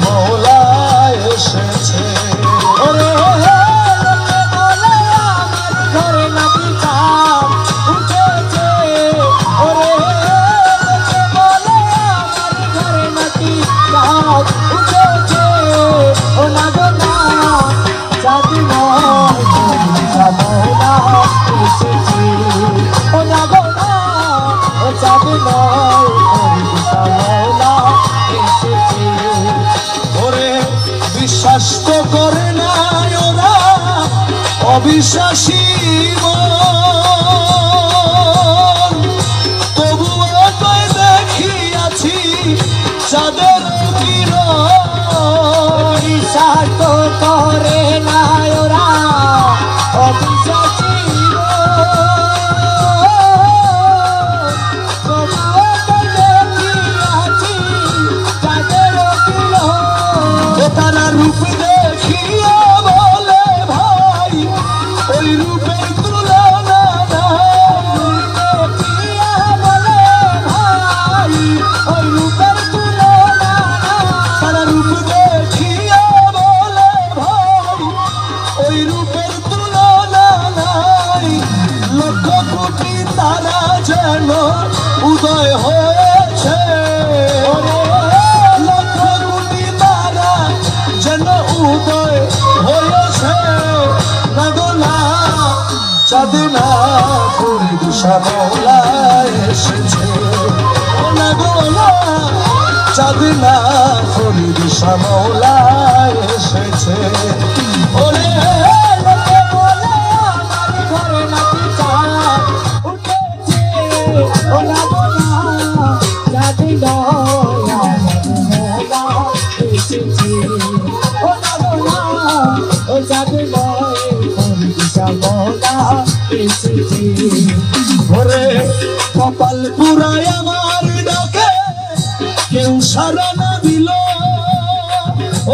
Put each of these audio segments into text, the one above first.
মৌলা এসেছে ওরে বলে আমার ঘরে নাকি চাঁদ উঠেছে ওরে বলে আমার ঘরে নাকি চাঁদ উঠেছে ও না গো না চাঁদ নয় মৌলা এসেছে ও না গো না ও চাঁদ নয় মৌলা এসেছে ওরে বিশ্বাস তো করে না ওরা অবিশ্বাসী তবুও তো দেখিয়াছি চাঁদের বিশ্বাস তো করে না ওরা অবিশ্বাসী তারা রূপ দেখিয়া বলে ভাই ওই রূপের তুলনা দেখিয়া বলে ভাই ওই রূপের তুলনা তারা রূপ দেখিয়া বলে ভাই ওই রূপের তুলনা নাই লক্ষ কোটি তারা যেন উদয় হয়েছে উদয় হয়েছে না গো না চাঁদ না পরিদিশা মৌলা এসেছে না গো না চাঁদ না পরিদিশা মৌলা এসেছে ওরে বলে আমার ঘরে নাকি চাঁদ উঠেছে ও না গো না চাঁদ মৌলা এসেছে ওরে কপাল পুরায় আমার ডাকে কেউ সারা না দিল ও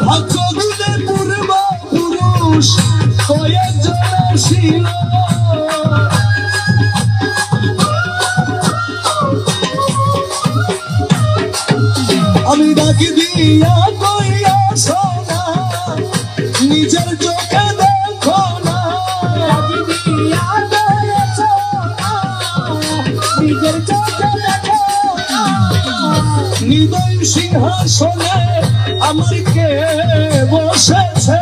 ভাগ্য গুণে পূর্ব পুরুষ কয়েকজন ছিল আমি ডাকি দিয়া কইয়া সোনা নিজের চোখে দেখো না ডাকি দিয়া কইয়া সোনা নিজের চোখে দেখো না নিদয় সিংহাসনে আমার কে বসেছে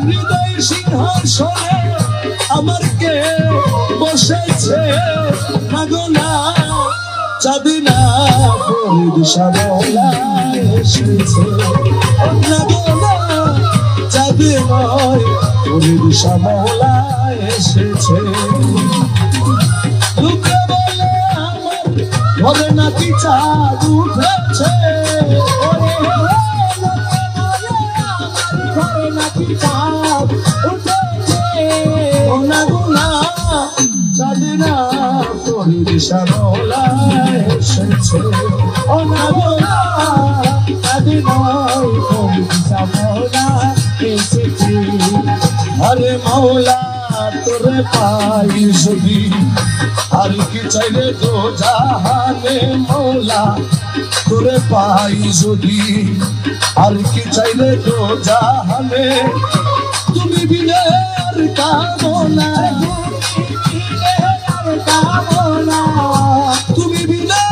হৃদয় সিংহাসনে আমার কে বসেছে না গো না চাঁদ না পরিদিশা মৌলা এসেছে না গো না চাঁদ নয় পরিদিশা মৌলা এসেছে লোকে বলে আমার ঘরে নাকি চাঁদ উঠেছে ঘরে নাকি চাঁদ উঠেছে ও না গো না চাঁদ না পরিদিশা মৌলা এসেছে ও না গো না চাঁদ নয় পরিদিশা মৌলা এসেছে আরে মৌলা তোরে পাই যদি আর কি চাইলে তো জাহানে মৌলা তোরে পাই যদি আর কি চাইলে তো জাহানে তুমি বিনে আর কামনা তুমি বিনে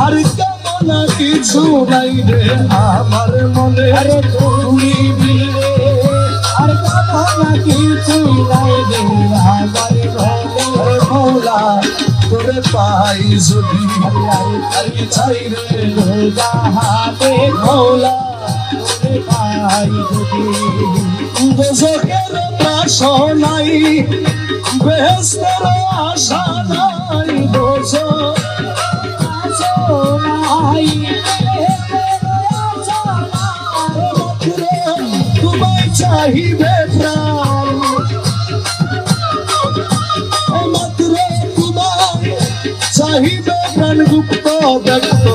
আর কামনা কিছু নাই রে আমার মনে আরে তুমি বিনে আর কামনা কিছু নাই রে আমার মনে মৌলা তোরে পাই যদি আর চাই রে জাহানে মৌলা তোরে পাই যদি দোজখের বাসনাই বেহেশতের আশা নাই বাসনাই তোমায় চাহিবে প্রাণ মাত্র তোমায় চাহিবে প্রাণ গুপ্ত ব্যক্ত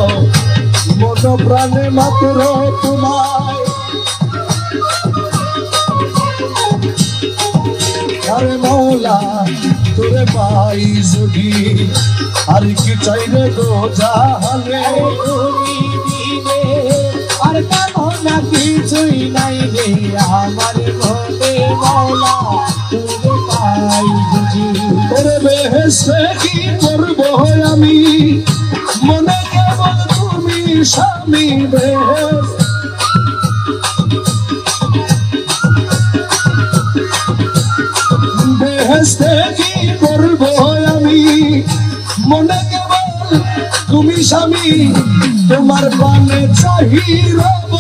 মন প্রাণে মাত্র তোমায় আরে মৌলা তোরে তোরে পাই যদি আর কি চাইরে দো জাহানে তুমি দিলে আর কামনা কিছুই নাই রে আমার মনে মৌলা তোরে পাই যদি তোরে বেহেশতে কি করবো আমি মনে কেবল তুমি স্বামী বেহেশতে কি করবো আমি মনে কেবল তুমি স্বামী তোমার পানে চাহি রব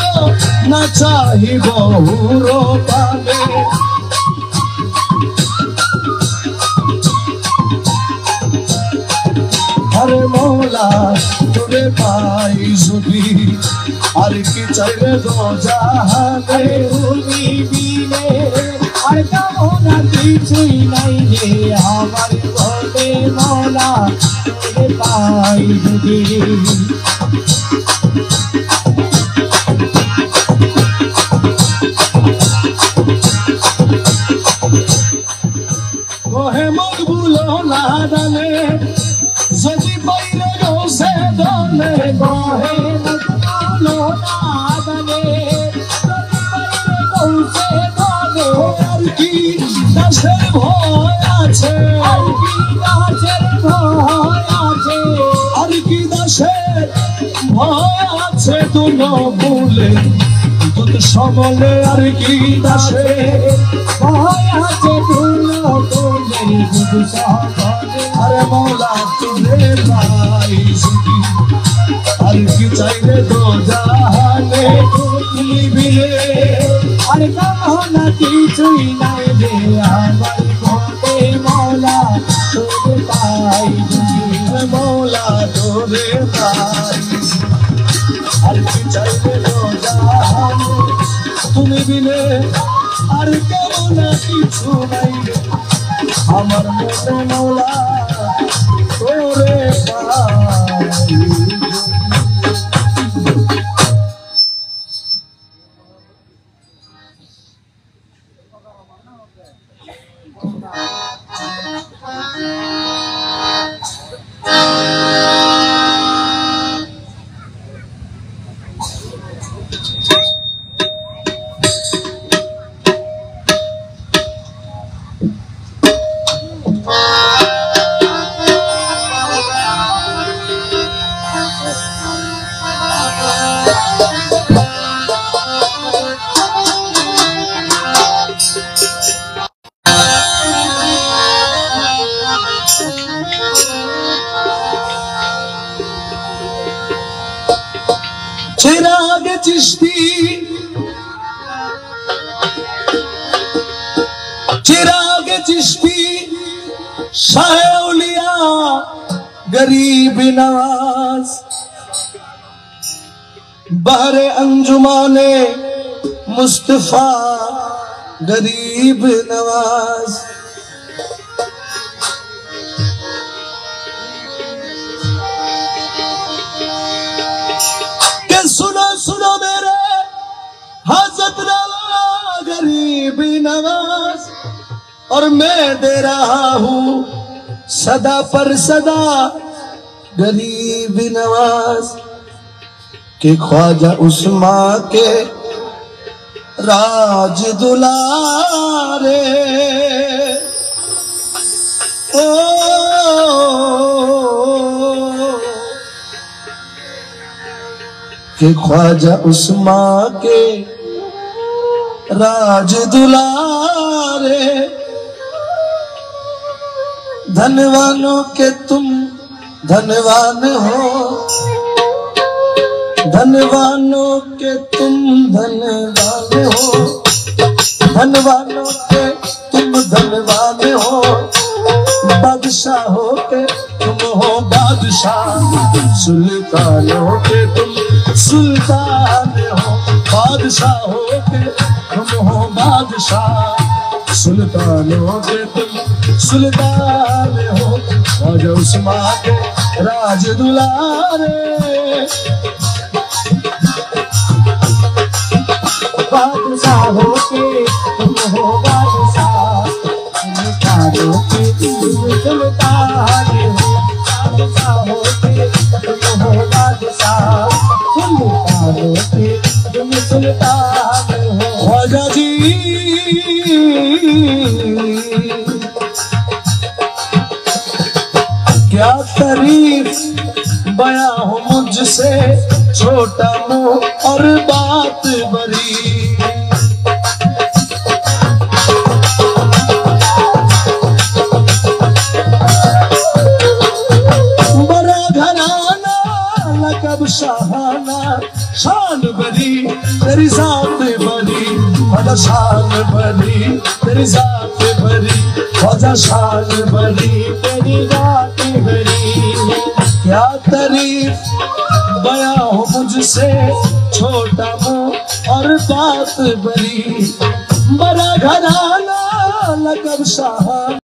না চাহিব পানে আরে মৌলা তোরে পাই যদি আর কি চাইরে দো জাহানে তুমি দিলে আর কামনা কিছুই নাই রে আমার মনে মৌলা তোরে পাই যদি কোহে মকবুল না দানে যদি বাইরে রোসে দানে কহে মকবুল না দানে যদি বাইরে পৌঁছে দানে আর কি দাসের ভয় আছে আর কি গাছের ভয় আছে আর কি দাসের ভয় আছে তুনো বলে তুত সমলে আর কি দাসের ভয় আছে তুলো তোদের বুঝ সহজে আরে মৌলা তোরে পাই যদি আর কি চাইরে দো জাহানে তুমি বিলে আর কামনা কিছুই নাই রে আমার মনে মৌলা তোরে পাই যদি মৌলা তোরে পাই আর কি চাইরে দো জাহানে তুমি বিলে আর কেমন কিছু নাই আমার মনে মৌলা তোরে পাই चिराग चिश्ती चिराग चिश्ती शाह औलिया गरीब नवाज बहरे अंजुमाने मुस्तफा गरीब नवाज सुनो सुनो मेरे हजरत नवाज गरीब नवाज और मैं दे रहा हूँ सदा पर सदा गरीब नवाज के ख्वाजा उस्मा के राज दुलारे के ख्वाजा उस्मा के राज दुलारे धनवानों के तुम धनवान हो धनवानों के तुम धनवान हो धनवानों के तुम धनवान हो बादशाहों के तुम हो बादशाह सुल्तानों के तुम सुल्तान हो बादशाहों के तुम हो बादशाह सुल्तानों के तुम सुल्तान हो ख्वाजा उस्मा के राज दुलारे बादशाहों के तुम हो बादशाह सुल्तानों के तुम सुल्तान हो, बादशाह होके तुम हो बादशाह, सुल्तानों के तुम सुल्तान हो। ख्वाजा जी क्या तारीफ बयां हो मुझसे, छोटा मुंह और बात बड़ी। बड़ा घराना लकब शाहाना, शान बड़ी तेरी जात बड़ी, ख्वाजा शान बड़ी तेरी जात बड़ी, ख्वाजा शान बड़ी तेरी जात बड़ी। क्या तारीफ बयां हो मुझसे, छोटा मुंह और बात बड़ी। बड़ा घराना लकब शाह